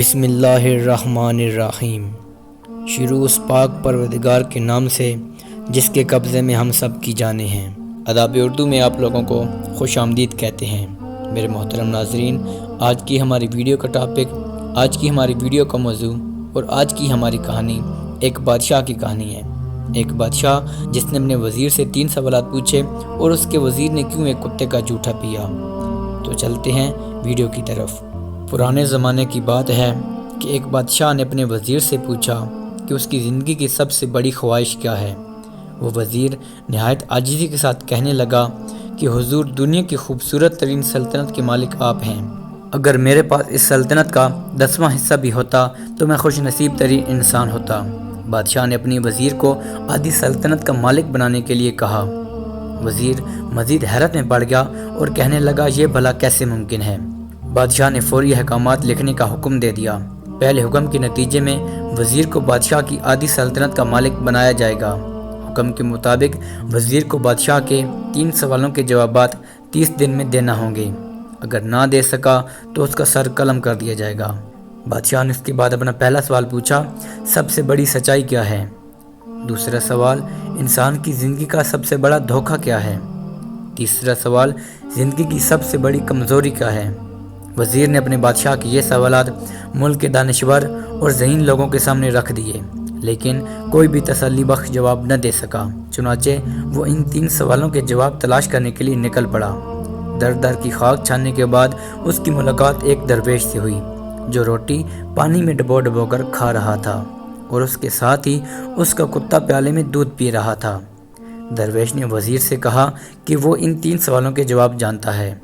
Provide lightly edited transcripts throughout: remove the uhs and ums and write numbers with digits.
بسم اللہ الرحمن الرحیم۔ شروع اس پاک پروردگار کے نام سے جس کے قبضے میں ہم سب کی جانیں ہیں۔ ادب اردو میں آپ لوگوں کو خوش آمدید کہتے ہیں۔ میرے محترم ناظرین، آج کی ہماری ویڈیو کا موضوع اور آج کی ہماری کہانی ایک بادشاہ کی کہانی ہے۔ ایک بادشاہ جس نے اپنے وزیر سے 3 سوالات پوچھے اور اس کے وزیر نے کیوں ایک کتے کا جوٹا پیا۔ تو چلتے ہیں ویڈیو کی طرف۔ پرانے زمانے کی بات ہے کہ ایک بادشاہ نے اپنے وزیر سے پوچھا کہ اس کی زندگی کی سب سے بڑی خواہش کیا ہے۔ وہ وزیر نہایت عاجزی کے ساتھ کہنے لگا کہ حضور، دنیا کی خوبصورت ترین سلطنت کے مالک آپ ہیں۔ اگر میرے پاس اس سلطنت کا 10واں حصہ بھی ہوتا تو میں خوش نصیب ترین انسان ہوتا۔ بادشاہ نے اپنی وزیر کو آدھی سلطنت کا مالک بنانے کے لیے کہا۔ وزیر مزید حیرت میں پڑ گیا اور کہنے لگا، یہ بھلا کیسے ممکن ہے؟ بادشاہ نے فوری احکامات لکھنے کا حکم دے دیا۔ پہلے حکم کے نتیجے میں وزیر کو بادشاہ کی آدھی سلطنت کا مالک بنایا جائے گا۔ حکم کے مطابق وزیر کو بادشاہ کے 3 سوالوں کے جوابات 30 دن میں دینا ہوں گے۔ اگر نہ دے سکا تو اس کا سر قلم کر دیا جائے گا۔ بادشاہ نے اس کے بعد اپنا پہلا سوال پوچھا، سب سے بڑی سچائی کیا ہے؟ دوسرا سوال، انسان کی زندگی کا سب سے بڑا دھوکہ کیا ہے؟ تیسرا سوال، زندگی کی سب سے بڑی کمزوری کیا ہے؟ وزیر نے اپنے بادشاہ کے یہ سوالات ملک کے دانشور اور ذہین لوگوں کے سامنے رکھ دیے، لیکن کوئی بھی تسلی بخش جواب نہ دے سکا۔ چنانچہ وہ ان 3 سوالوں کے جواب تلاش کرنے کے لیے نکل پڑا۔ در در کی خاک چھاننے کے بعد اس کی ملاقات ایک درویش سے ہوئی جو روٹی پانی میں ڈبو ڈبو کر کھا رہا تھا اور اس کے ساتھ ہی اس کا کتا پیالے میں دودھ پی رہا تھا۔ درویش نے وزیر سے کہا کہ وہ ان 3 سوالوں کے جواب جانتا ہے،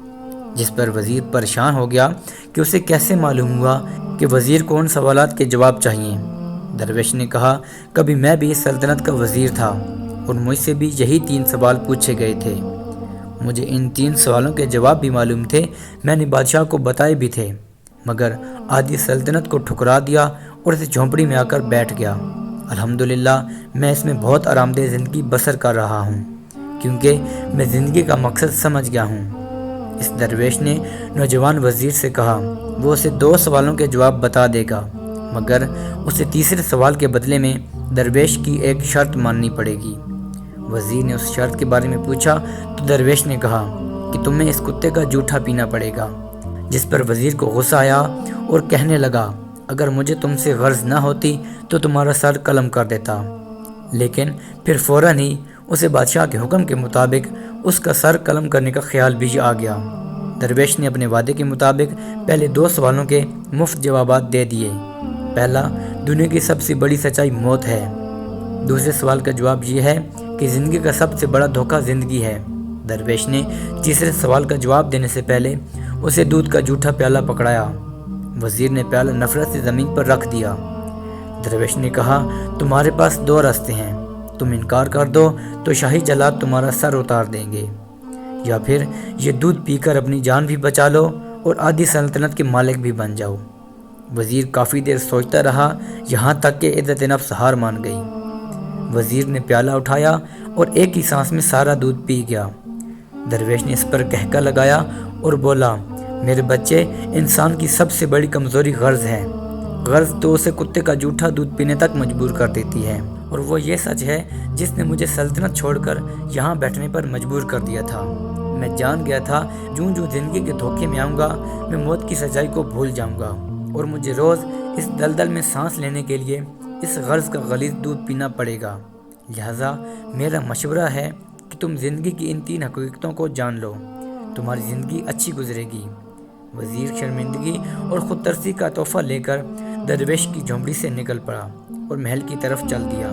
جس پر وزیر پریشان ہو گیا کہ اسے کیسے معلوم ہوا کہ وزیر کو ان سوالات کے جواب چاہیے۔ درویش نے کہا، کبھی میں بھی اس سلطنت کا وزیر تھا اور مجھ سے بھی یہی 3 سوال پوچھے گئے تھے۔ مجھے ان 3 سوالوں کے جواب بھی معلوم تھے، میں نے بادشاہ کو بتائے بھی تھے، مگر آدھی سلطنت کو ٹھکرا دیا اور اس جھونپڑی میں آ کر بیٹھ گیا۔ الحمدللہ میں اس میں بہت آرام دہ زندگی بسر کر رہا ہوں، کیونکہ میں زندگی کا مقصد سمجھ گیا ہوں۔ اس درویش نے نوجوان وزیر سے کہا وہ اسے 2 سوالوں کے جواب بتا دے گا، مگر اسے تیسرے سوال کے بدلے میں درویش کی ایک شرط ماننی پڑے گی۔ وزیر نے اس شرط کے بارے میں پوچھا تو درویش نے کہا کہ تمہیں اس کتے کا جوٹا پینا پڑے گا، جس پر وزیر کو غصہ آیا اور کہنے لگا، اگر مجھے تم سے غرض نہ ہوتی تو تمہارا سر قلم کر دیتا۔ لیکن پھر فوراً ہی اسے بادشاہ کے حکم کے مطابق اس کا سر قلم کرنے کا خیال بھی آ گیا۔ درویش نے اپنے وعدے کے مطابق پہلے 2 سوالوں کے مفت جوابات دے دیے۔ پہلا، دنیا کی سب سے بڑی سچائی موت ہے۔ دوسرے سوال کا جواب یہ ہے کہ زندگی کا سب سے بڑا دھوکہ زندگی ہے۔ درویش نے تیسرے سوال کا جواب دینے سے پہلے اسے دودھ کا جھوٹا پیالہ پکڑایا۔ وزیر نے پیالہ نفرت سے زمین پر رکھ دیا۔ درویش نے کہا، تمہارے پاس 2 راستے ہیں، تم انکار کر دو تو شاہی جلاد تمہارا سر اتار دیں گے، یا پھر یہ دودھ پی کر اپنی جان بھی بچا لو اور آدھی سلطنت کے مالک بھی بن جاؤ۔ وزیر کافی دیر سوچتا رہا، یہاں تک کہ عزت نفس ہار مان گئی۔ وزیر نے پیالہ اٹھایا اور ایک ہی سانس میں سارا دودھ پی گیا۔ درویش نے اس پر قہقہ لگایا اور بولا، میرے بچے، انسان کی سب سے بڑی کمزوری غرض ہے۔ غرض تو اسے کتے کا جھوٹا دودھ پینے تک مجبور کر دیتی ہے، اور وہ یہ سچ ہے جس نے مجھے سلطنت چھوڑ کر یہاں بیٹھنے پر مجبور کر دیا تھا۔ میں جان گیا تھا جوں زندگی کے دھوکے میں آؤں گا میں موت کی سچائی کو بھول جاؤں گا، اور مجھے روز اس دلدل میں سانس لینے کے لیے اس غرض کا غلیظ دودھ پینا پڑے گا۔ لہٰذا میرا مشورہ ہے کہ تم زندگی کی ان 3 حقیقتوں کو جان لو، تمہاری زندگی اچھی گزرے گی۔ وزیر شرمندگی اور خود ترسی کا تحفہ لے کر درویش کی جھونپڑی سے نکل پڑا اور محل کی طرف چل دیا۔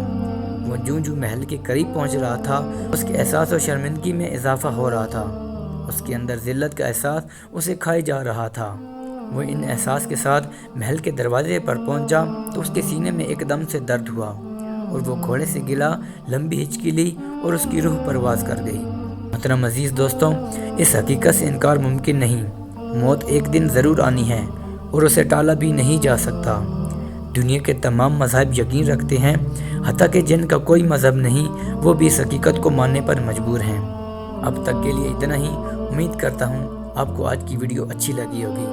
وہ جوں محل کے قریب پہنچ رہا تھا، اس کے احساس اور شرمندگی میں اضافہ ہو رہا تھا۔ اس کے اندر ذلت کا احساس اسے کھائے جا رہا تھا۔ وہ ان احساس کے ساتھ محل کے دروازے پر پہنچا تو اس کے سینے میں ایک دم سے درد ہوا اور وہ گھوڑے سے گلا، لمبی ہچکی لی اور اس کی روح پرواز کر گئی۔ محترم عزیز دوستوں، اس حقیقت سے انکار ممکن نہیں، موت ایک دن ضرور آنی ہے اور اسے ٹالا بھی نہیں جا سکتا۔ دنیا کے تمام مذاہب یقین رکھتے ہیں، حتیٰ کہ جن کا کوئی مذہب نہیں وہ بھی اس حقیقت کو ماننے پر مجبور ہیں۔ اب تک کے لیے اتنا ہی، امید کرتا ہوں آپ کو آج کی ویڈیو اچھی لگی ہوگی۔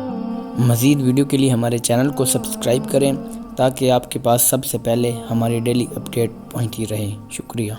مزید ویڈیو کے لیے ہمارے چینل کو سبسکرائب کریں تاکہ آپ کے پاس سب سے پہلے ہماری ڈیلی اپڈیٹ پہنچتی رہے۔ شکریہ۔